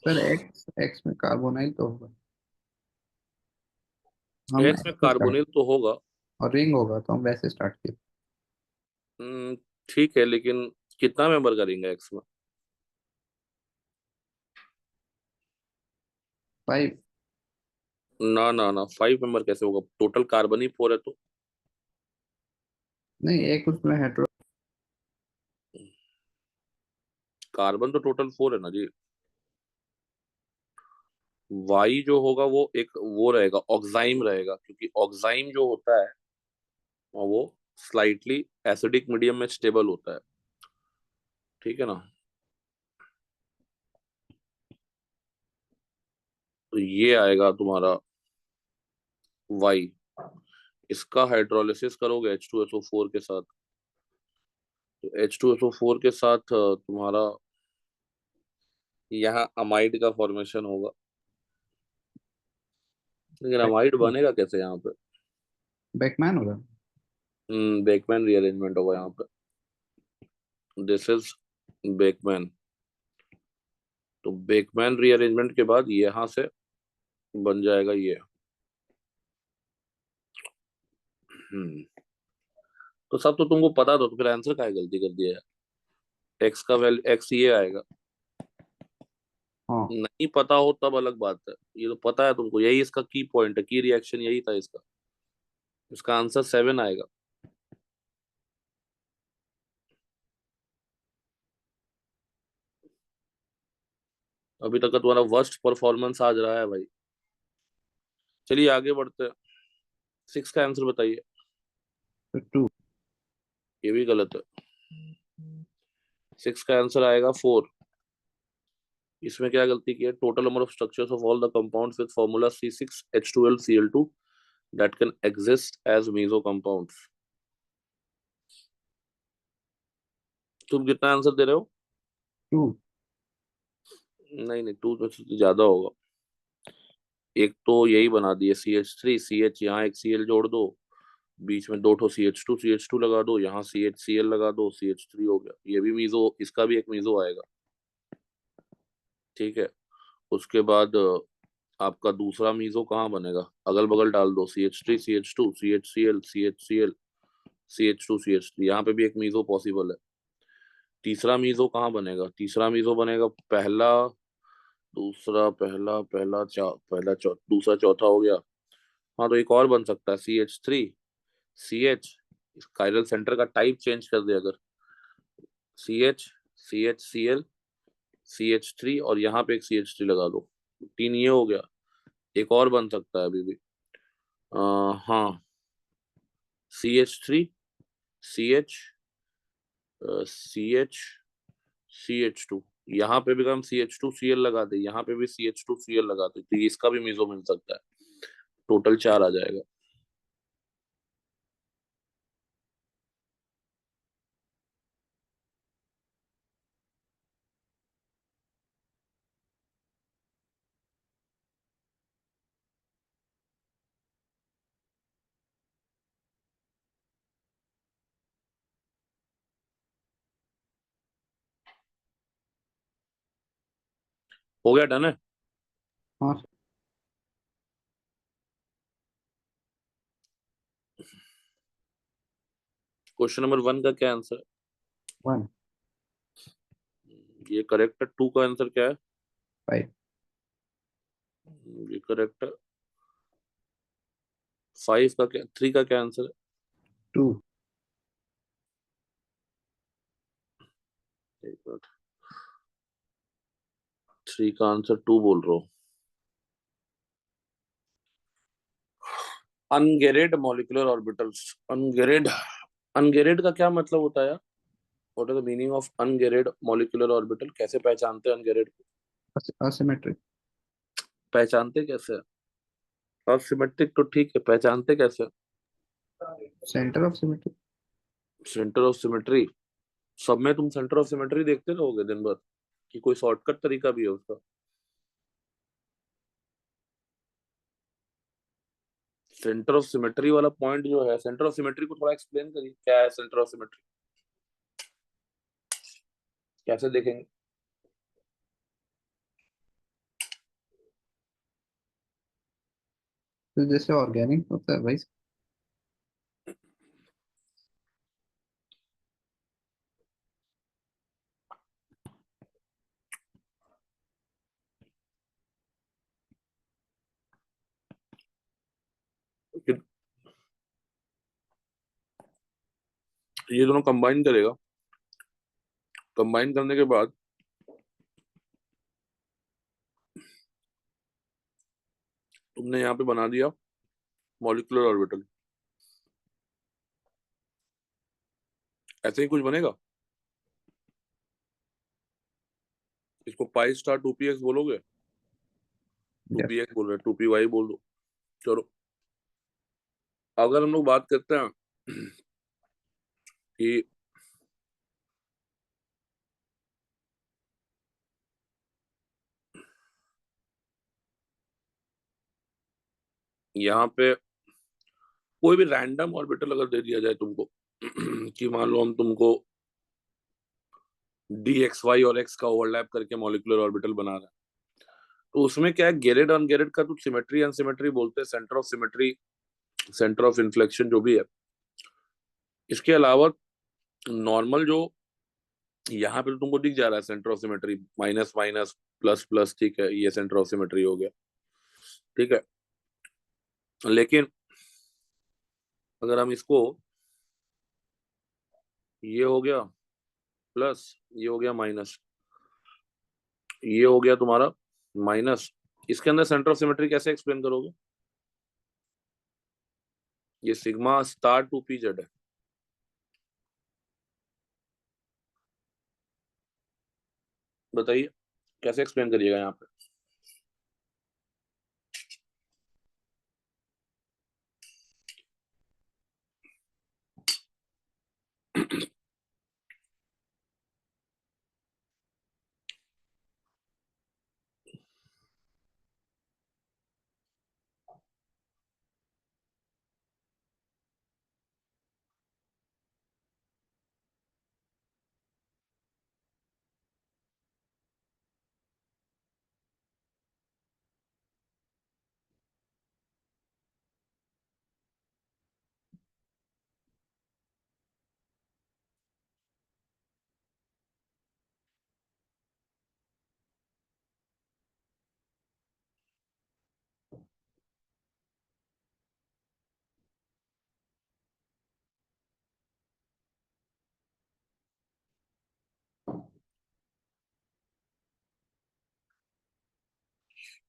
Sir x x में कार्बोनाइल तो होगा, हम एक्स में एक्स से स्टार्ट, कार्बोनिल तो होगा। और रिंग होगा तो हम वैसे स्टार्ट किए। हम्म, ठीक है, लेकिन कितना मेंबर करेंगे एक्स में? 5। ना ना ना, 5 मेंबर कैसे होगा, टोटल कार्बन ही 4 है तो। नहीं, एक उसमें हेटेरो। कार्बन तो टोटल 4 है ना जी। वाई जो होगा वो एक वो रहेगा, ऑक्साइम रहेगा, क्योंकि ऑक्साइम जो होता है वो स्लाइटली एसिडिक मीडियम में स्टेबल होता है, ठीक है ना। तो ये आएगा तुम्हारा वाई। इसका हाइड्रोलिसिस करोगे H2SO4 के साथ, तो H2SO4 के साथ तुम्हारा यहाँ अमाइड का फॉर्मेशन होगा। लेकिन अमाइड बनेगा कैसे यहाँ पे? बैकमैन होगा। बेकमैन रीअरेंजमेंट होगा यहाँ पे, दिस इज बेकमैन। तो बेकमैन रीअरेंजमेंट के बाद यहाँ से बन जाएगा ये। हम्म तो सब तो तुमको पता था, तो फिर आंसर का गलती कर दिया है। एक्स का वैल्यू एक्स ये आएगा। हाँ नहीं पता हो तब अलग बात है, ये तो पता है तुमको, यही इसका की पॉइंट है, की रिएक्शन यही था इसका। इसका आंसर 7 आएगा। अभी तक का तुम्हारा वर्स्ट परफॉर्मेंस आज रहा है भाई। चलिए आगे बढ़ते हैं। 6 का आंसर बताइए। तो 2। ये भी गलत है। 6 का आंसर आएगा 4। इसमें क्या गलती की है, total number of structures of all the compounds with formula C6H12Cl2 that can exist as meso compounds. तुम कितना आंसर दे रहे हो? 2। नहीं नहीं, 2 तो ज्यादा होगा। एक तो यही बना दिए CH3, CH यहाँ एक Cl जोड़ दो, बीच में 2 ठो CH2 लगा दो, यहाँ CHCl लगा दो, CH3 हो गया। ये भी मीजो, इसका भी एक मीजो आएगा, ठीक है। उसके बाद आपका दूसरा मीजो कहाँ बनेगा, अगल बगल डाल दो, CH3 CH2 CHCl CH2 CH3, यहाँ पे भी एक मीजो पॉसिबल है। तीसरा मीजो कहाँ बनेगा, तीसरा मीजो बनेगा पहला, दूसरा, पहला, दूसरा चौथा हो गया। हाँ, तो एक और बन सकता है CH3 CH, कायरल सेंटर का टाइप चेंज कर दे अगर, CH CHCl CH3, और यहाँ पे एक CH3 लगा दो, 3 ये हो गया। एक और बन सकता है अभी भी, हाँ, CH3 CH CH यहाँ पे भी हम CH2Cl लगा दे, यहाँ पे भी CH2Cl लगा दे, तो इसका भी मीजो मिल सकता है। टोटल 4 आ जाएगा। हो गया, डन है। हाँ सर। क्वेश्चन नंबर 1 का क्या आंसर 1। है? ये करेक्ट है। 2 का आंसर क्या है? 5। ये करेक्ट है। 5 का क्या, 3 का क्या आंसर 2। है? एक मिनट, 3 का आंसर 2 बोल रहा हूँ। अनगेरिड मॉलिक्यूलर ऑर्बिटल्स, अनगेरिड, अनगेरिड का क्या मतलब होता है यार? What is the meaning of ungerade molecular orbital? कैसे पहचानते हैं अनगेरिड को? असिमेट्रिक। पहचानते कैसे हैं? और सिमेट्रिक तो ठीक है, पहचानते कैसे? Centre of symmetry. Centre of symmetry, सब में तुम सेंटर ऑफ सिमेट्री देखते रहोगे दिन भर, कि कोई शॉर्टकट तरीका भी है उसका? सेंटर ऑफ सिमेट्री वाला पॉइंट जो है, सेंटर ऑफ सिमेट्री को थोड़ा एक्सप्लेन करिए, क्या है सेंटर ऑफ सिमेट्री, कैसे देखेंगे? तो जैसे ऑर्गेनिक होता है भाई। कि ये दोनों कंबाइन करेगा, कंबाइन करने के बाद तुमने यहाँ पे बना दिया मॉलिक्यूलर ऑर्बिटल, ऐसे ही कुछ बनेगा। इसको पाई स्टार 2p(x) बोलोगे? To yes. पी एक्स बोल रहे, 2p(y) बोल दो। चलो, अगर हम लोग बात करते हैं कि यहाँ पे कोई भी रैंडम ऑर्बिटल अगर दे दिया जाए तुमको कि मान लो हम तुमको dxy और x का ओवरलैप करके मॉलिक्यूलर ऑर्बिटल बना रहे हैं, तो उसमें क्या है, गेरेड अनगेरेड का तो सिमेट्री अनसिमेट्री बोलते हैं, centre of symmetry, centre of inflection जो भी है। इसके अलावा नॉर्मल जो यहाँ पे तो तुमको दिख जा रहा है centre of symmetry, minus minus plus plus, ठीक है, ये सेंटर ऑफ सिमेट्री हो गया, ठीक है। लेकिन अगर हम इसको, ये हो गया प्लस, ये हो गया माइनस, ये हो गया तुम्हारा माइनस, इसके अंदर सेंटर ऑफ सिमेट्री कैसे एक्सप्लेन करोगे? ये सिग्मा स्टार 2p(z) है, बताइए कैसे एक्सप्लेन करिएगा यहाँ पे?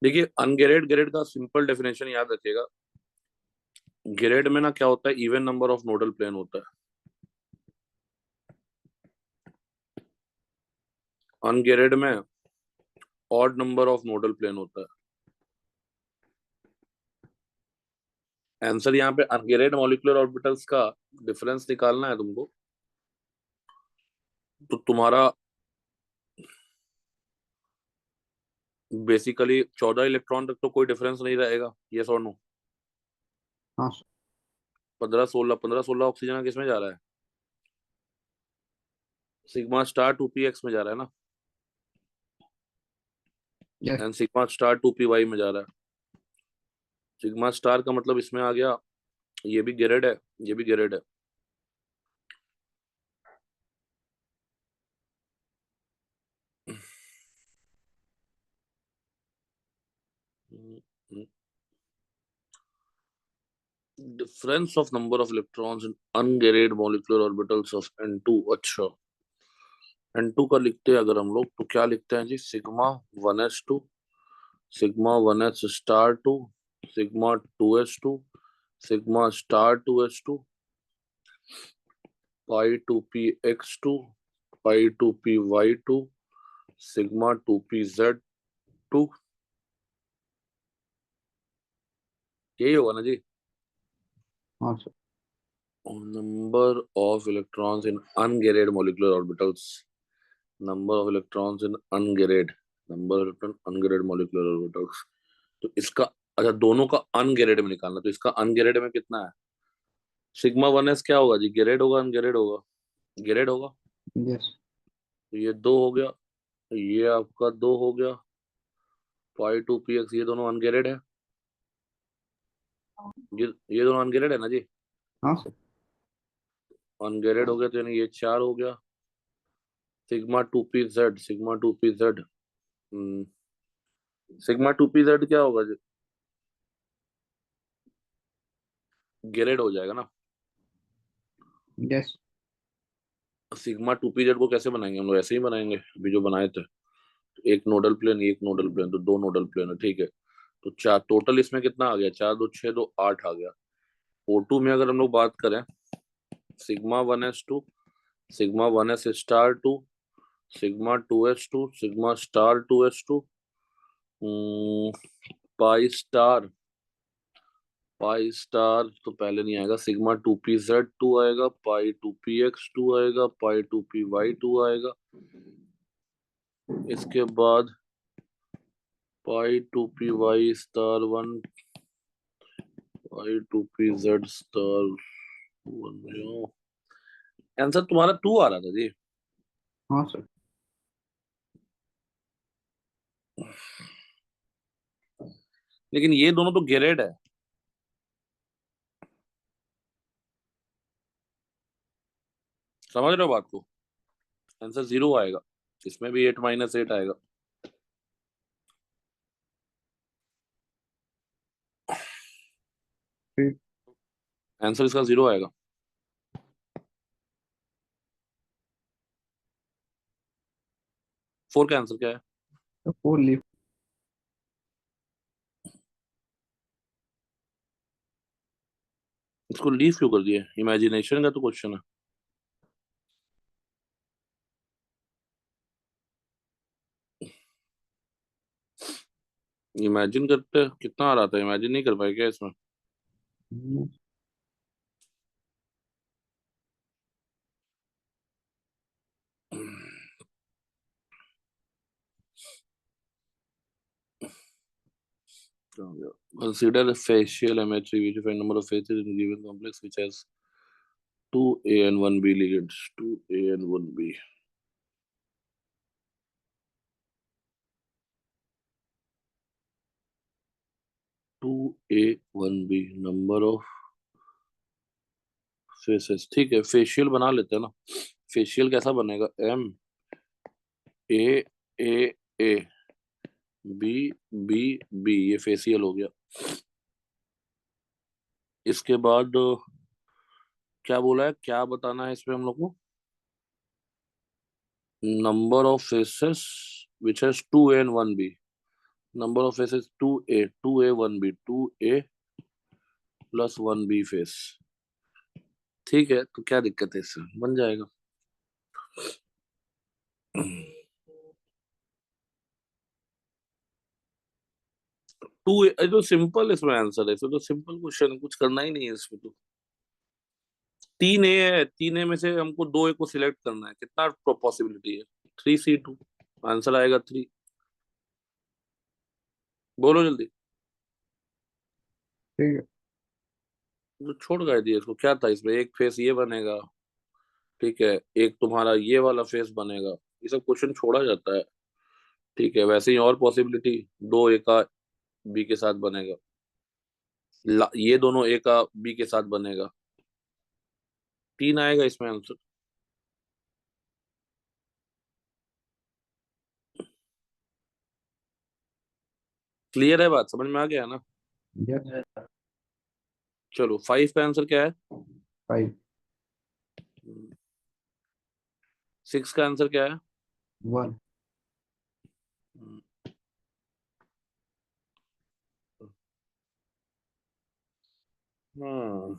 देखिए, अनगेरेड गेरेड का सिंपल डेफिनेशन याद रखिएगा। गेरेड में ना क्या होता है, even number of nodal plane होता है। अनगेरेड में odd number of nodal plane होता है। आंसर यहाँ पे अनगेरेड मॉलिक्यूलर ऑर्बिटल्स का डिफरेंस निकालना है तुमको, तो तुम्हारा बेसिकली 14 इलेक्ट्रॉन तक तो कोई डिफरेंस नहीं रहेगा, यस और नो? हाँ। 15 16 ऑक्सीजन किस में जा रहा है? सिग्मा स्टार 2p(x) में जा रहा है ना, yes. And sigma star 2p(y) में जा रहा है। सिग्मा स्टार का मतलब इसमें आ गया, ये भी गेरेड है, ये भी गेरेड है। Difference of number of electrons in ungerade molecular orbitals of n2। अच्छा, n2 का लिखते हैं अगर हम लोग, तो क्या लिखते हैं जी? Sigma 1s2, sigma 1s star 2, sigma 2s2, sigma star 2s2, pi 2p(x2), pi 2p(y2), sigma 2p(z2), यही होगा ना जी। हाँ sir. Number of electrons in ungerade molecular orbitals, number of electrons in ungerade, number of electron ungerade molecular orbitals. तो इसका, अच्छा दोनों का अनगेरेड में निकालना, तो इसका अनगेरेड में कितना है? सिग्मा वन एस क्या होगा जी, गेरेड होगा अनगेरेड होगा? गेरेड होगा। यस। तो ये दो हो गया, ये आपका दो हो गया, पाई टू पी एक्स, ये दोनों अनगेरेड है। ये दोनों अनगेरेड है ना जी। हाँ सर। अनगेरेड हो गया तो यानी ये चार हो गया। Sigma two p Z, sigma two p Z, sigma two p Z क्या होगा जी? गेरेड हो जाएगा ना। Yes. Sigma two p Z को कैसे बनाएंगे हम लोग? ऐसे ही बनाएंगे अभी जो बनाए थे। एक नोडल प्लेन, एक नोडल प्लेन, तो दो नोडल प्लेन है, ठीक है। तो चार टोटल, इसमें कितना आ गया? चार दो छह, दो आठ आ गया। ओ टू में अगर हम लोग बात करें, sigma one s two, sigma one s star two, sigma two s two, sigma star two s two, pi star, pi star तो पहले नहीं आएगा, sigma two p z two आएगा, pi two p x two आएगा, pi two p y two आएगा। इसके बाद pi two p y star one, pi two p z star one. Answer तुम्हारा टू आ रहा था जी। हाँ सर। लेकिन ये दोनों तो गेरेड है। समझ रहे हो बात को? आंसर जीरो आएगा, इसमें भी एट माइनस एट आएगा। फिर आंसर इसका जीरो आएगा। फोर का आंसर क्या है? Four leaf. इसको लीव क्यों कर दिया? इमेजिनेशन का तो क्वेश्चन है। इमेजिन करते कितना आ रहा था, इमेजिन नहीं कर पाए क्या इसमें? Consider a facial MHC which find number of faces in a given complex which has 2A and 1B ligands. 2A and 1B. 2A 1B number of faces, ठीक है फेशियल बना लेते हैं ना। फेशियल कैसा बनेगा? M A B B B, ये facial हो गया। इसके बाद क्या बोला है, क्या बताना है इसमें हम लोग को? Number of faces which has 2A and 1B, number of faces 2A 1B, 2A plus 1B face. ठीक है, तो क्या दिक्कत है, इससे बन जाएगा। टू ए तो सिंपल, इसमें आंसर है, इसमें तो सिंपल क्वेश्चन है, कुछ करना ही नहीं है इसमें तो। तीन ए है, तीन ए में से हमको दो ए को सिलेक्ट करना है, कितना पॉसिबिलिटी है? थ्री सी टू, आंसर आएगा थ्री। बोलो जल्दी। ठीक है। तो छोड़ गए दिए इसको, क्या था इसमें? एक फेस ये बनेगा, ठीक है, एक तुम्हारा ये वाला फेस बनेगा, ये सब क्वेश्चन छोड़ा जाता है। ठीक है, वैसे ही और पॉसिबिलिटी, दो ए का बी के साथ बनेगा, ये दोनों ए का बी के साथ बनेगा, तीन आएगा इसमें आंसर। क्लियर है बात, समझ में आ गया ना? यस। चलो फाइव का आंसर क्या है? फाइव। सिक्स का आंसर क्या है? वन। हाँ,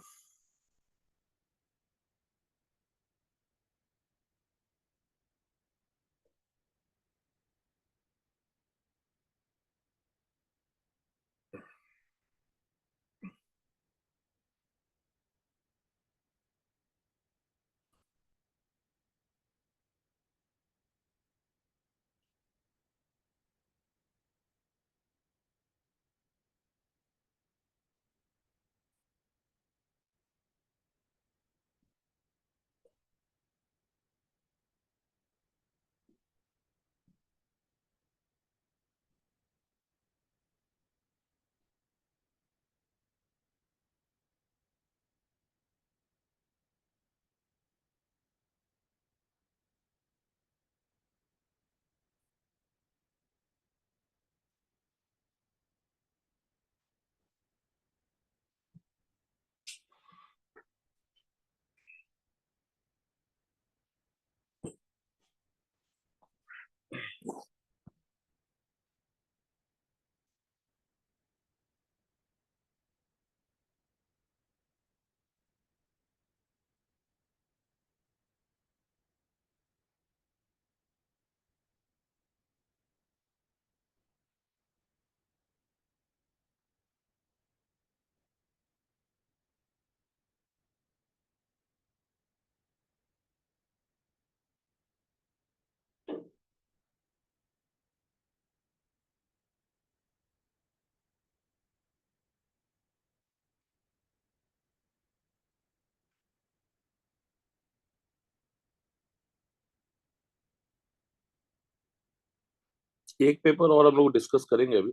एक पेपर और हम लोग डिस्कस करेंगे अभी।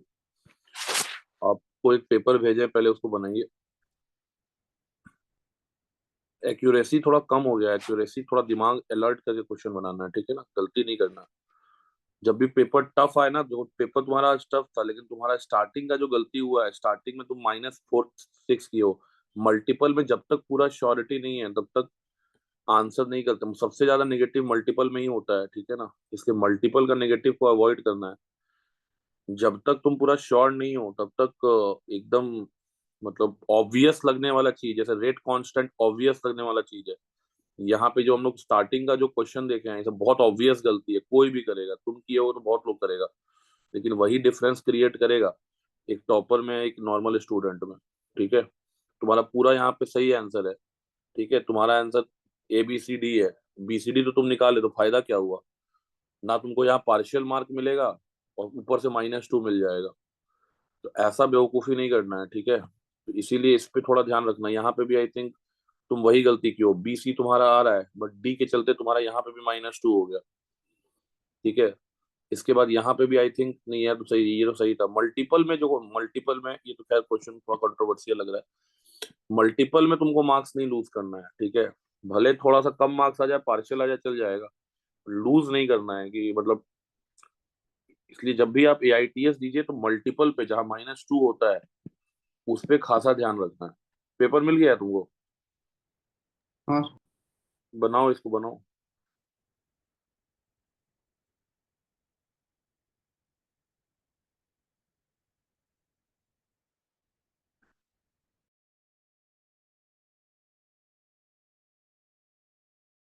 आपको एक पेपर भेजे, पहले उसको बनाइए। एक्यूरेसी थोड़ा कम हो गया, एक्यूरेसी थोड़ा दिमाग अलर्ट करके क्वेश्चन बनाना है, ठीक है ना, गलती नहीं करना। जब भी पेपर टफ आए ना, जो पेपर तुम्हारा आज टफ था, लेकिन तुम्हारा स्टार्टिंग का जो गलती हुआ है, स्टार्टिंग में तुम -4 6 की हो, मल्टीपल में जब तक पूरा श्योरिटी नहीं है तब तक आंसर नहीं करते। सबसे ज्यादा नेगेटिव मल्टीपल में ही होता है, ठीक है ना, इसलिए मल्टीपल का नेगेटिव को अवॉइड करना है। जब तक तुम पूरा श्योर नहीं हो तब तक एकदम मतलब ऑब्वियस लगने वाला चीज, जैसे रेट कांस्टेंट ऑब्वियस लगने वाला चीज है। यहाँ पे जो हम लोग स्टार्टिंग का जो क्वेश्चन देखे हैं, ये सब बहुत ऑब्वियस गलती है, कोई भी करेगा, तुम किए हो तो बहुत लोग करेगा, लेकिन वही डिफरेंस क्रिएट करेगा एक टॉपर में, एक नॉर्मल स्टूडेंट में। ठीक है, तुम्हारा पूरा यहाँ पे सही आंसर है, ठीक है, तुम्हारा आंसर ABCD है। BCD तो तुम निकाले तो फायदा क्या हुआ, ना तुमको यहाँ पार्शियल मार्क मिलेगा और ऊपर से -2 मिल जाएगा। तो ऐसा बेवकूफी नहीं करना है, ठीक है, तो इसीलिए इस पे थोड़ा ध्यान रखना। यहाँ पे भी आई थिंक तुम वही गलती की हो, BC तुम्हारा आ रहा है बट D के चलते तुम्हारा यहाँ पे भी -2 हो गया, ठीक है। इसके बाद यहाँ पे भी आई थिंक नहीं है, तो सही, ये तो सही था। मल्टीपल में जो, मल्टीपल में ये तो खैर क्वेश्चन थोड़ा कंट्रोवर्शियल लग रहा है। मल्टीपल में तुमको मार्क्स नहीं लूज करना है, ठीक है, भले थोड़ा सा कम मार्क्स आ जाए, पार्शियल आ जाए, चल जाएगा, लूज नहीं करना है कि मतलब। इसलिए जब भी आप AITS दीजिए तो मल्टीपल पे जहाँ -2 होता है उस पे खासा ध्यान रखना है। पेपर मिल गया है तुमको? हाँ। बनाओ, इसको बनाओ।